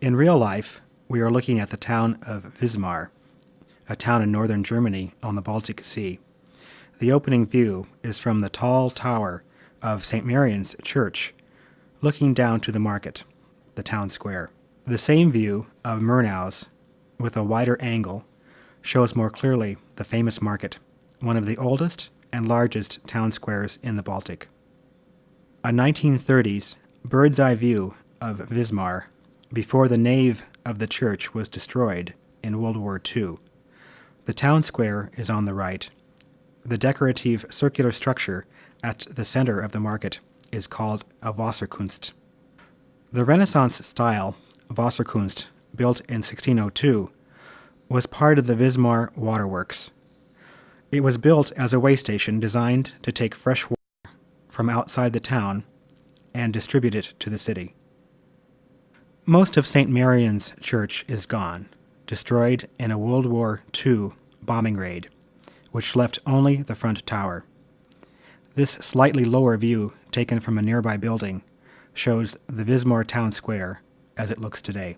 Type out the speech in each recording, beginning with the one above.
In real life, we are looking at the town of Wismar, a town in northern Germany on the Baltic Sea. The opening view is from the tall tower of St. Marian's Church, looking down to the market, the town square. The same view of Murnau's, with a wider angle, shows more clearly the famous market, one of the oldest and largest town squares in the Baltic. A 1930s bird's-eye view of Wismar before the nave of the church was destroyed in World War II. The town square is on the right. The decorative circular structure at the center of the market is called a Wasserkunst. The Renaissance-style Wasserkunst, built in 1602, was part of the Wismar Waterworks. It was built as a way station designed to take fresh water from outside the town and distribute it to the city. Most of St. Marian's Church is gone, destroyed in a World War II bombing raid, which left only the front tower. This slightly lower view, taken from a nearby building, shows the Wismar town square as it looks today.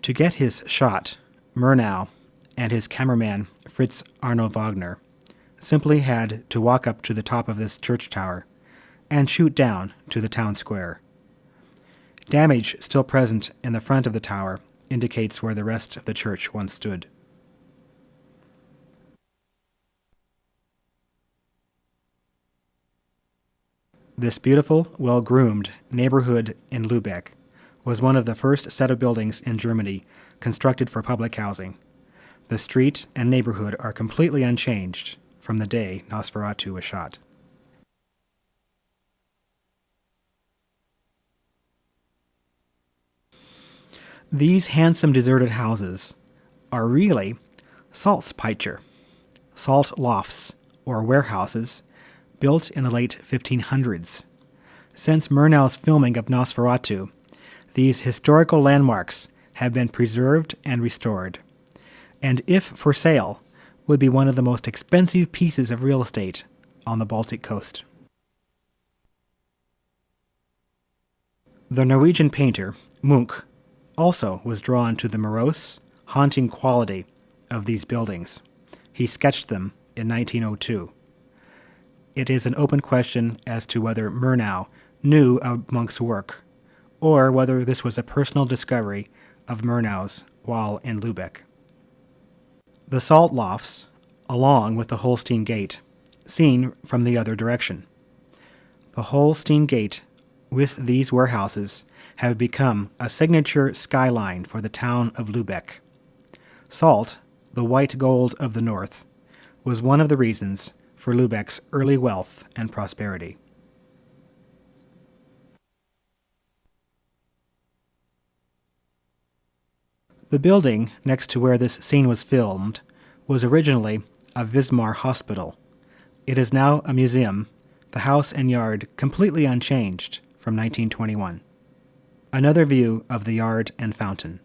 To get his shot, Murnau and his cameraman Fritz Arno Wagner simply had to walk up to the top of this church tower and shoot down to the town square. Damage still present in the front of the tower indicates where the rest of the church once stood. This beautiful, well-groomed neighborhood in Lübeck was one of the first set of buildings in Germany constructed for public housing. The street and neighborhood are completely unchanged from the day Nosferatu was shot. These handsome deserted houses are really Salzspeicher, salt lofts or warehouses built in the late 1500s. Since Murnau's filming of Nosferatu, these historical landmarks have been preserved and restored, and if for sale, would be one of the most expensive pieces of real estate on the Baltic coast. The Norwegian painter, Munch, also was drawn to the morose, haunting quality of these buildings. He sketched them in 1902. It is an open question as to whether Murnau knew of Munch's work, or whether this was a personal discovery of Murnau's while in Lübeck. The salt lofts, along with the Holstein Gate, seen from the other direction. The Holstein Gate, with these warehouses, have become a signature skyline for the town of Lübeck. Salt, the white gold of the north, was one of the reasons for Lübeck's early wealth and prosperity. The building next to where this scene was filmed was originally a Wismar hospital. It is now a museum, the house and yard completely unchanged from 1921. Another view of the yard and fountain.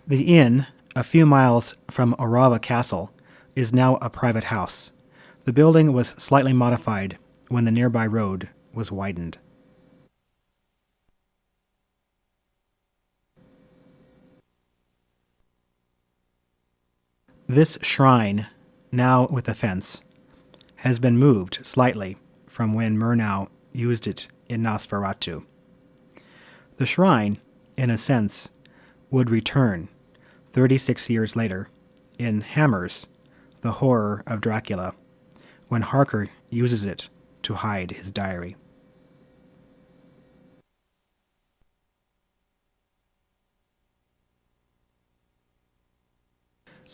The inn, a few miles from Orava Castle, is now a private house. The building was slightly modified when the nearby road was widened. This shrine, now with a fence, has been moved slightly from when Murnau used it in Nosferatu. The shrine, in a sense, would return 36 years later in Hammers, The Horror of Dracula, when Harker uses it to hide his diary.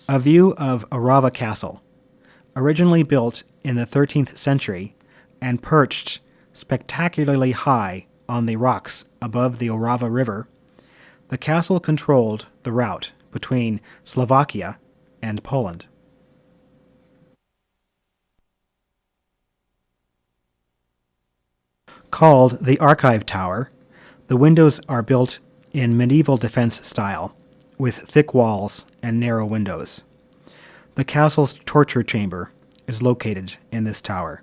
A view of Orava Castle, originally built in the 13th century and perched spectacularly high on the rocks above the Orava River, the castle controlled the route between Slovakia and Poland. Called the Archive Tower, the windows are built in medieval defense style, with thick walls and narrow windows. The castle's torture chamber is located in this tower.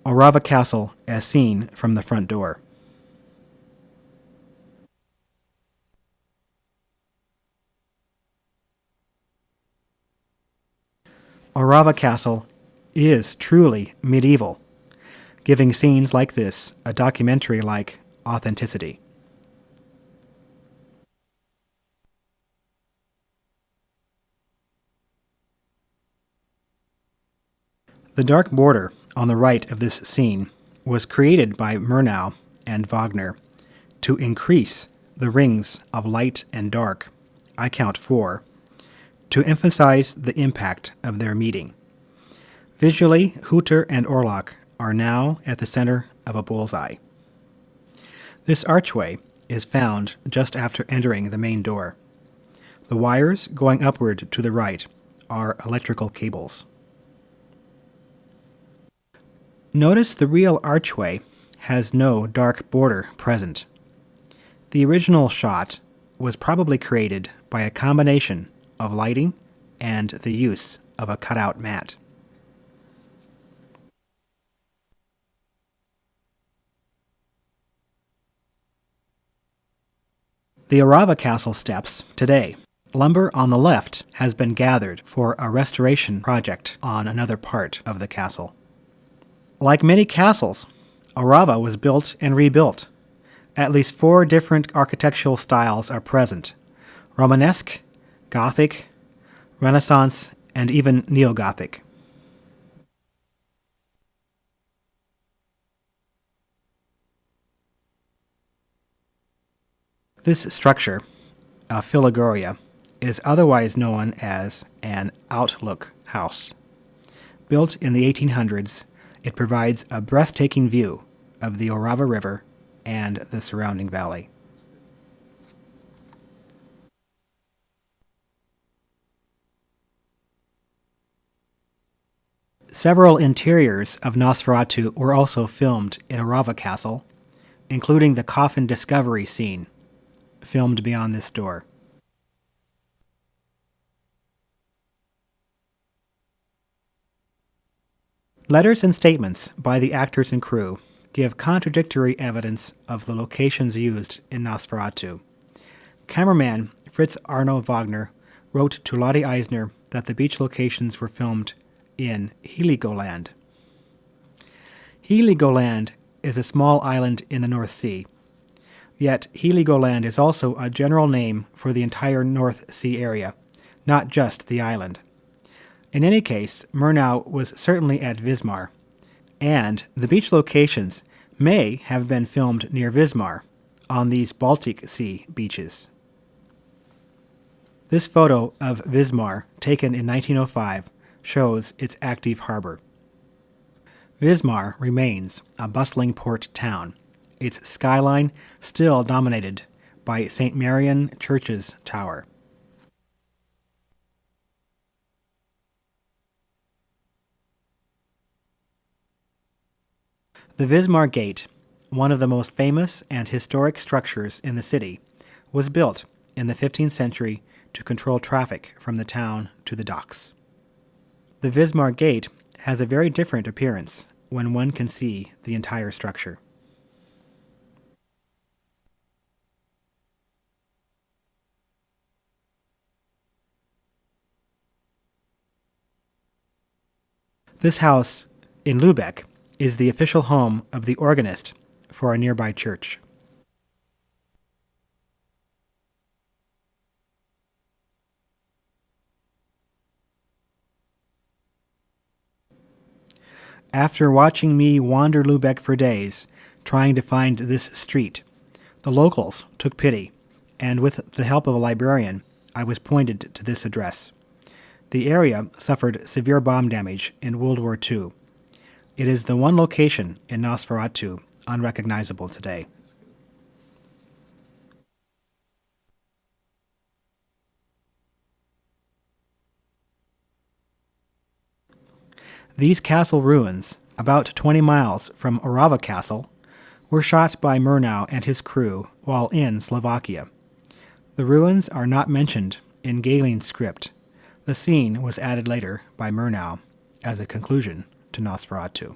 Orava Castle as seen from the front door. Orava Castle is truly medieval, giving scenes like this a documentary-like authenticity. The dark border on the right of this scene was created by Murnau and Wagner to increase the rings of light and dark, I count 4, to emphasize the impact of their meeting. Visually, Hutter and Orlok are now at the center of a bullseye. This archway is found just after entering the main door. The wires going upward to the right are electrical cables. Notice the real archway has no dark border present. The original shot was probably created by a combination of lighting and the use of a cutout mat. The Orava Castle steps today. Lumber on the left has been gathered for a restoration project on another part of the castle. Like many castles, Orava was built and rebuilt. At least 4 different architectural styles are present: Romanesque, Gothic, Renaissance, and even Neo-Gothic. This structure, a filigoria, is otherwise known as an outlook house. Built in the 1800s, it provides a breathtaking view of the Orava River and the surrounding valley. Several interiors of Nosferatu were also filmed in Orava Castle, including the coffin discovery scene, filmed beyond this door. Letters and statements by the actors and crew give contradictory evidence of the locations used in Nosferatu. Cameraman Fritz Arno Wagner wrote to Lottie Eisner that the beach locations were filmed in Heligoland. Heligoland is a small island in the North Sea. Yet Heligoland is also a general name for the entire North Sea area, not just the island. In any case, Murnau was certainly at Wismar, and the beach locations may have been filmed near Wismar, on these Baltic Sea beaches. This photo of Wismar, taken in 1905, shows its active harbor. Wismar remains a bustling port town, its skyline still dominated by St. Marian Church's tower. The Wismar Gate, one of the most famous and historic structures in the city, was built in the 15th century to control traffic from the town to the docks. The Wismar Gate has a very different appearance when one can see the entire structure. This house in Lübeck is the official home of the organist for a nearby church. After watching me wander Lübeck for days, trying to find this street, the locals took pity, and with the help of a librarian, I was pointed to this address. The area suffered severe bomb damage in World War II. It is the one location in Nosferatu unrecognizable today. These castle ruins, about 20 miles from Orava Castle, were shot by Murnau and his crew while in Slovakia. The ruins are not mentioned in Galen's script. The scene was added later by Murnau as a conclusion to Nosferatu.